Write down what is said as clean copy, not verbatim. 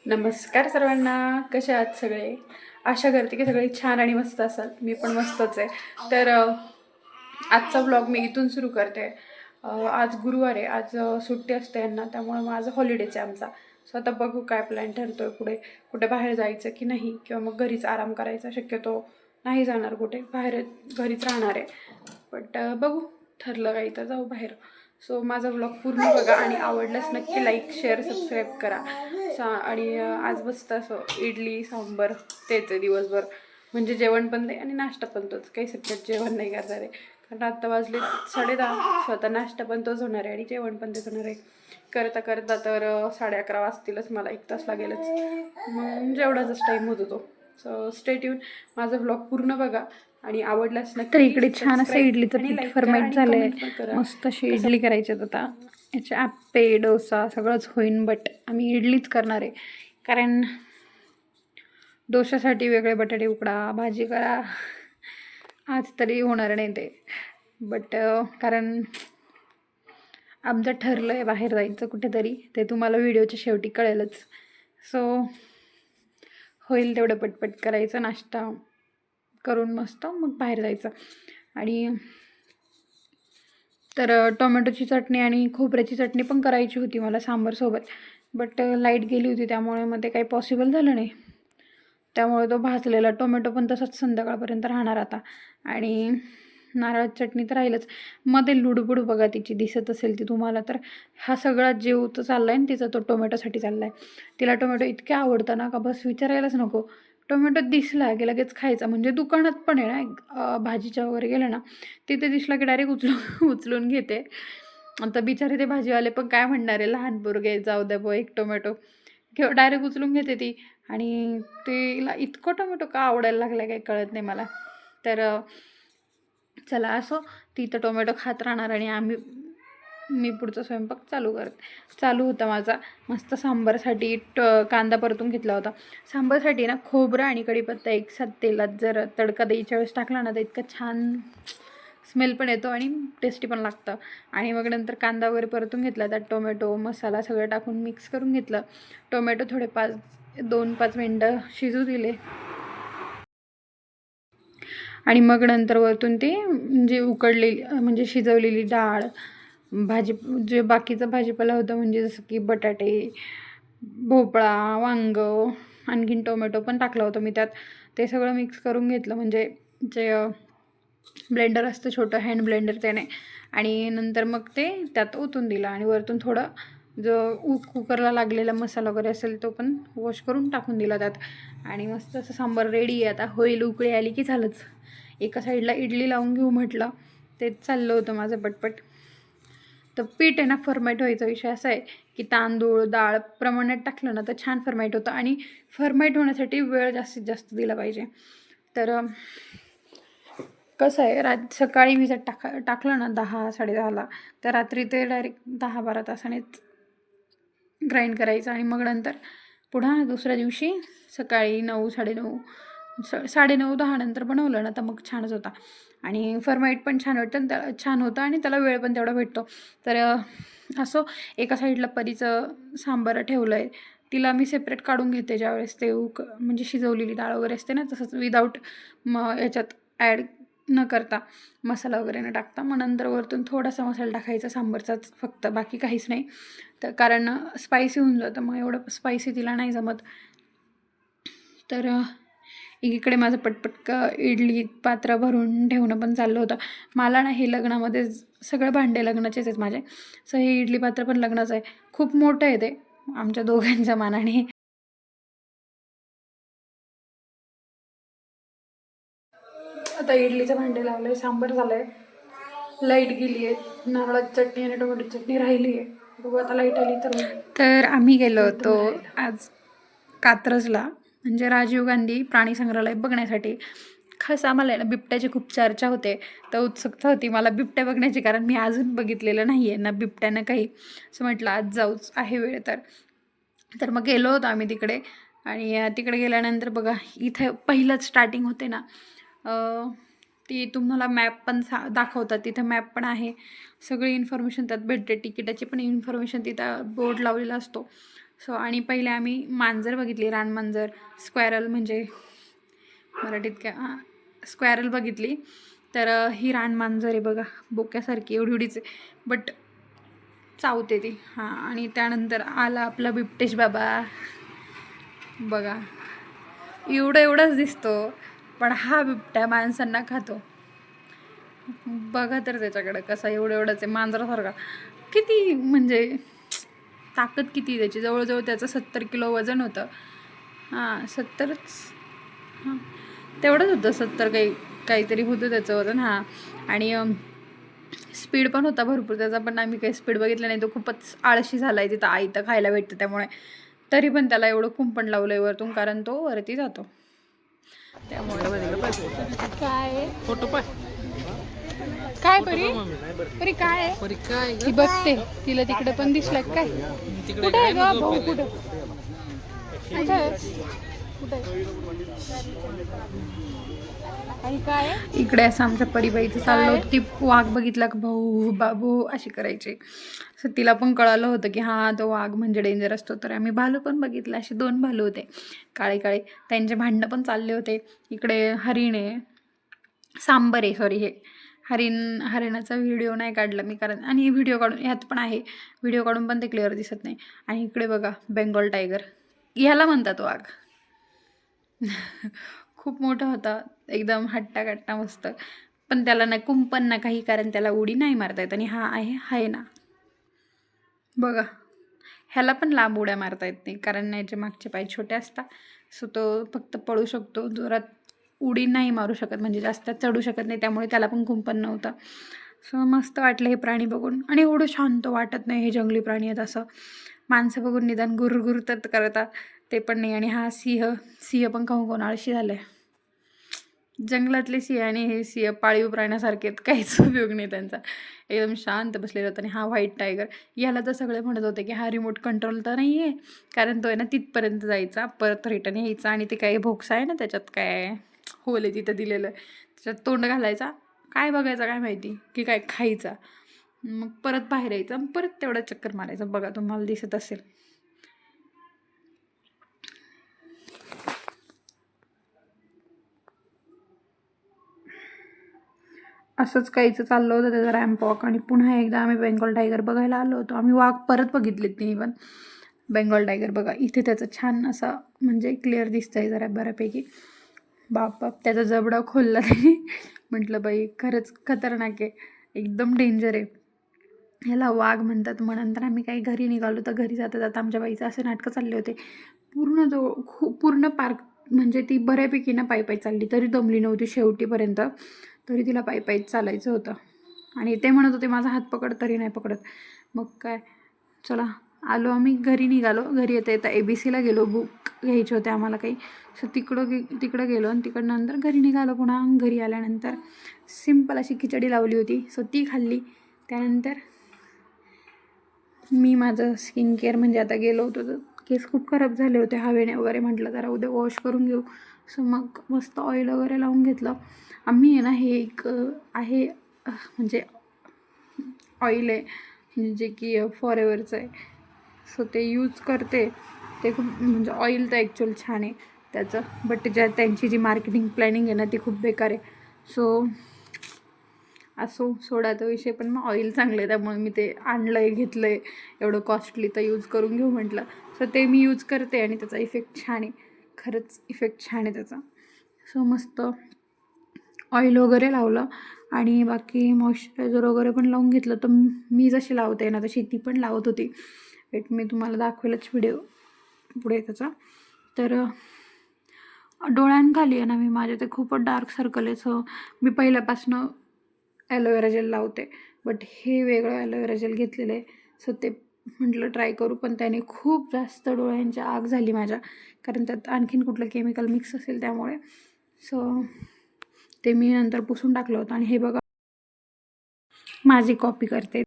नमस्कार सर्वांना, कसे आहात सगळे? आशा करते की सगळे छान आणि मस्त असाल. मी पण मस्तच आहे. तर आजचा व्लॉग मी इथून सुरू करते. आज गुरुवार आहे. आज सुट्टी असते यांना, त्यामुळे माझं हॉलिडेच आहे आमचा. सो आता बघू काय प्लॅन ठरतोय पुढे, कुठे बाहेर जायचं की नाही, किंवा मग घरीच आराम करायचा. शक्यतो नाही जाणार कुठे बाहेर, घरीच राहणार आहे. बट बघू, ठरलं काही तर जाऊ बाहेर. सो माझा व्लॉग पूर्ण बघा आणि आवडल्यास नक्की लाईक शेअर सबस्क्राईब करा. आणि आज मस्त असं इडली सांबर तेच आहे दिवसभर. म्हणजे जेवण पण ते आणि नाश्ता पण तोच, काही सगळ्यात जेवण नाही करणार आहे. कारण आत्ता वाजले 10:30. स्वतः नाश्ता पण तोच होणार आहे आणि जेवण पण तेच होणार आहे. करता करता तर 11:30 वाजतीलच, मला 1 तास लागेलच. मग जेवढाच टाईम होतो तो. सो स्टे ट्यून, माझा व्लॉग पूर्ण बघा आणि आवडल्यास नक्की. तर इकडे छान असं इडलीचं पीठ फर्मेंट झालंय. मस्त अशी इडली करायची आता. याचे आप्पे डोसा सगळंच होईन, बट आम्ही इडलीच करणार आहे. कारण डोशासाठी वेगळे बटाटे उकडा, भाजी करा, आज तरी होणार नाही ते. बट कारण आमचं ठरलं आहे बाहेर जायचं कुठेतरी, ते तुम्हाला व्हिडिओच्या शेवटी कळेलच. सो होईल तेवढं पटपट करायचं, नाश्ता करून मस्त मग बाहेर जायचं. आणि तर टोमॅटोची चटणी आणि खोबऱ्याची चटणी पण करायची होती मला सांबारसोबत. बट लाईट गेली होती, त्यामुळे मग ते काही पॉसिबल झालं नाही. त्यामुळे तो भाजलेला टोमॅटो पण तसंच संध्याकाळपर्यंत राहणार आता. आणि नारळाची चटणी तर राहीलच. मध्ये लुडबुड बघा तिची दिसत असेल ती तुम्हाला, तर हा सगळा जीव तर चालला आहे आणि तिचा तो टोमॅटोसाठी चालला आहे. तिला टोमॅटो इतके आवडतं ना का बस विचारायलाच नको. टोमॅटो दिसला की लगेच खायचा. म्हणजे दुकानात पण आहे ना, भाजीच्या वगैरे गेलं ना, तिथे दिसला की डायरेक्ट उचलून घेते. आता बिचारे ते भाजीवाले पण काय म्हणणार आहे, लहान पोरगे, जाऊ द्या बुवा एक टोमॅटो, किंवा डायरेक्ट उचलून घेते ती. आणि तिला इतकं टोमॅटो का आवडायला लागलं काही कळत नाही मला. तर चला असो, ती तर टोमॅटो खात राहणार आणि मी पुढचा स्वयंपाक चालू होता माझा. मस्त सांबारसाठी कांदा परतून घेतला होता. सांबारसाठी ना खोबरं आणि कढीपत्ता एकसाथ तेलात जर तडका द्यायच्या वेळेस टाकला ना, तर इतकं छान स्मेल पण येतो आणि टेस्टी पण लागतं. आणि मग नंतर कांदा वगैरे परतून घेतला, त्यात टोमॅटो मसाला सगळं टाकून मिक्स करून घेतलं. टोमॅटो थोडे 2-5 मिनटं शिजू दिले. आणि मग नंतर वरतून ते म्हणजे उकडलेली म्हणजे शिजवलेली डाळ, जे बाकीचं भाजीपाला होतं, म्हणजे जसं की बटाटे, भोपळा, वांगं, आणखीन टोमॅटो पण टाकलं होतं मी त्यात. ते सगळं मिक्स करून घेतलं, म्हणजे जे ब्लेंडर असतं छोटं हँड ब्लेंडर त्याने. आणि नंतर मग ते त्यात ओतून दिलं आणि वरतून थोडं जो कुकरला लागलेला मसाला वगैरे असेल तो पण वॉश करून टाकून दिला त्यात. आणि मस्त असं सांबार रेडी आहे. आता होईल, उकळी आली की झालंच. एका साईडला इडली लावून घेऊ म्हटलं, तेच चाललं होतं माझं पटपट. तर पीठ आहे ना, फर्मेट व्हायचा विषय असा आहे की तांदूळ डाळ प्रमाणात टाकलं ना तर छान फर्मेट होतं. आणि फर्मेट होण्यासाठी वेळ जास्तीत जास्त दिला पाहिजे. तर कसं आहे, सकाळी मी जर टाकलं ना 10-10:30ला, तर रात्री ते डायरेक्ट 10-12 तासानेच ग्राइंड करायचं. आणि मग नंतर पुन्हा दुसऱ्या दिवशी सकाळी 9-9:30 9:30-10 नंतर बनवलं ना तर मग छानच होता. आणि फर्माईट पण छान वाटतं, छान होतं आणि त्याला वेळ पण तेवढा भेटतो. तर असं एका साईडला परीचं सांबार ठेवलं आहे. तिला मी सेपरेट काढून घेते ज्यावेळेस ते म्हणजे शिजवलेली डाळ वगैरे असते ना, तसंच विदाऊट याच्यात ॲड न करता, मसाला वगैरे न टाकता. मग नंतर वरतून थोडासा मसाला टाकायचा सांबारचाच फक्त, बाकी काहीच नाही. तर कारण स्पायसी होऊन जातं, मग एवढं स्पायसी तिला नाही जमत. तर एकीकडे माझं पटपट इडली पात्र भरून ठेवणं पण चाललं होतं. मला ना हे लग्नामध्ये सगळे भांडे लग्नाचेच आहेत माझे. सो हे इडली पात्र पण लग्नाचं आहे. खूप मोठं आहे ते आमच्या दोघांच्या मानाने. आता इडलीचं भांडे लावलं आहे, सांबार झालं आहे, लाईट गेली आहे, नारळाची चटणी आणि टोमॅटो चटणी राहिली आहे. बघू आता लाईट आली तर आम्ही गेलो होतो आज कात्रजला, म्हणजे राजीव गांधी प्राणी संग्रहालय बघण्यासाठी. खास आम्हाला ना बिबट्याची खूप चर्चा होते, तर उत्सुकता होती मला बिबट्या बघण्याची, कारण मी अजून बघितलेलं नाही आहे ना बिबट्या ना काही. असं म्हटलं आज जाऊच, आहे वेळ तर मग गेलो होतो आम्ही तिकडे. आणि तिकडे गेल्यानंतर बघा, इथं पहिलंच स्टार्टिंग होते ना, ती तुम्हाला मॅप पण दाखवतात. तिथं मॅप पण आहे, सगळी इन्फॉर्मेशन त्यात भेटते. तिकिटाची पण इन्फॉर्मेशन तिथं बोर्ड लावलेला असतो. सो आणि पहिले आम्ही मांजर बघितली, रानमांजर, स्क्वॅरल म्हणजे मराठीत काय स्क्वॅरल बघितली. तर ही रानमांजर आहे बघा, बोक्यासारखी एवढीच आहे, बट चावते ती. हां, आणि त्यानंतर आला आपला बिबटेश बाबा बघा, एवढंच दिसतो, पण हा बिबट्या माणसांना खातो. बघा तर त्याच्याकडे कसा एवढंच आहे, मांजरासारखा. किती म्हणजे ताकद किती त्याची, जवळजवळ त्याचं 70 किलो वजन होतं. हां 70च, हां तेवढंच होतं, 70 काहीतरी होतं त्याचं वजन. हां, आणि स्पीड पण होता भरपूर त्याचा, पण आम्ही काही स्पीड बघितलं नाही. तो खूपच आळशी झाला आहे, तिथं आयतं खायला भेटतं त्यामुळे. तरी पण त्याला एवढं कुंपण लावलं आहे वरतून, कारण तो वरती जातो त्यामुळे. काय फोटो पाय काय परी काय ती बघते, तिला तिकडे पण दिसलं काय? कुठे आहे ग भाऊ, कुठं आणि काय इकडे असं आमच्या परिबाईचं चाललं होतं. ती वाघ बघितला का भाऊ बाबू अशी करायची. सो तिला पण कळालं होतं की हा तो वाघ म्हणजे डेंजर असतो. तर आम्ही भालू पण बघितलं, असे 2 भालू होते काळे काळे, त्यांचे भांडणं पण चालले होते. इकडे हरिण आहे, सांबर आहे, सॉरी हे हरिणाचा व्हिडिओ नाही काढला मी, कारण आणि व्हिडिओ काढून ह्यात पण आहे, व्हिडिओ काढून पण ते क्लिअर दिसत नाही. आणि इकडे बघा बेंगॉल टायगर, ह्याला म्हणतात वाघ. खूप मोठा होता, एकदम हट्टा मस्त, पण त्याला ना कुंपण ना काही, कारण त्याला उडी नाही मारता येत. आणि हा आहे ना बघा, ह्याला पण लांब उड्या मारता येत नाही, कारण याचे मागचे पाय छोटे असतात. सो तो फक्त पळू शकतो, जोरात उडी नाही मारू शकत, म्हणजे जास्त चढू शकत नाही, त्यामुळे त्याला पण कुंपण नव्हतं. सो मस्त वाटलं हे प्राणी बघून. आणि एवढं शांत वाटत नाही हे जंगली प्राणी आहेत. असं माणसं बघून निदान गुरगुर तर करतात, ते पण नाही. आणि हा सिंह पण खाऊन आळशी झालं आहे. जंगलातले सिंह आणि हे सिंह पाळीव प्राण्यासारखे आहेत, काहीच उपयोग नाही त्यांचा, एकदम शांत बसलेला होता. आणि हा व्हाईट टायगर, याला तर सगळे म्हणत होते की हा रिमोट कंट्रोल तर नाही आहे, कारण तो आहे ना तिथपर्यंत जायचा, परत रिटर्न यायचा, आणि ते काही भोक्सा आहे ना त्याच्यात, काय होल आहे तिथं दिलेलं, त्याच्यात तोंड घालायचा, काय बघायचं काय माहिती की काय खायचा, मग परत बाहेर यायचं, परत तेवढा चक्कर मारायचं. बघा तुम्हाला दिसत असेल. असंच काहीचं चाललं होतं त्याचा रॅम्प वॉक. आणि पुन्हा एकदा आम्ही बेंगॉल टायगर बघायला आलो होतो. आम्ही वाघ परत बघितले तिने पण. बेंगॉल टायगर बघा इथे त्याचं छान असा म्हणजे क्लिअर दिसतंय जरा बऱ्यापैकी. बाप त्याचा जबडा खोलला त्याने. म्हटलं बाई खरंच खतरनाक आहे, एकदम डेंजर आहे. ह्याला वाघ म्हणतात. मग नंतर आम्ही काही घरी निघालो, तर घरी जाता जाता आमच्या बाईचं असे नाटकं चालले होते. पूर्ण पार्क म्हणजे ती बऱ्यापैकी ना पायी चालली, तरी दमली नव्हती शेवटीपर्यंत, तरी तिला पायी चालायचं होतं. आणि ते म्हणत होते माझा हात पकड, तरी नाही पकडत. मग काय, चला आलो आम्ही, घरी निघालो. घरी येता ABCला गेलो, बुक घ्यायचे होते आम्हाला काही. सो तिकडं गेलो, आणि तिकडं नंतर घरी निघालो. पुन्हा घरी आल्यानंतर सिम्पल अशी खिचडी लावली होती, सो ती खाल्ली. त्यानंतर मी माझं स्किन केअर म्हणजे आता गेलो होतो, तर केस खूप खराब झाले होते हवेने वगैरे, म्हटलं जरा उद्या वॉश करून घेऊ. सो मग मस्त ऑइल वगैरे लावून घेतलं. आम्ही आहे ना, हे एक आहे म्हणजे ऑइल आहे जे की फॉरेवरचं आहे. सो ते यूज करते. ते खूप म्हणजे ऑइल तर ॲक्च्युअल छान आहे त्याचं, बट त्यांची जी मार्केटिंग प्लॅनिंग आहे ना ती खूप बेकार आहे. सो असो सोडा तो विषय, पण मग ऑइल चांगलं आहे त्यामुळे मी ते आणलं आहे, घेतलं आहे एवढं कॉस्टली, तर यूज करून घेऊ म्हटलं. सो ते मी यूज करते आणि त्याचा इफेक्ट छान आहे, खरंच इफेक्ट छान आहे त्याचा. सो मस्त ऑइल वगैरे लावलं आणि बाकी मॉइश्चरायझर वगैरे पण लावून घेतलं. तर मी जशी लावते ना तशी ती पण लावत होती. वेट मी तुम्हाला दाखवेलच व्हिडिओ पुढे त्याचा. तर डोळ्यांखाली आहे ना मी माझ्या ते खूपच डार्क सर्कल आहे. सो मी पहिल्यापासनं ॲलोवेरा जेल लावते, बट हे वेगळं ॲलोवेरा जेल घेतलेलं आहे. सो ते म्हटलं ट्राय करू, पण त्याने खूप जास्त डोळ्यांची आग झाली माझ्या, कारण त्यात आणखीन कुठलं केमिकल मिक्स असेल त्यामुळे. सो ते मी नंतर पुसून टाकलं होतं. आणि हे बघा माझी कॉपी करते.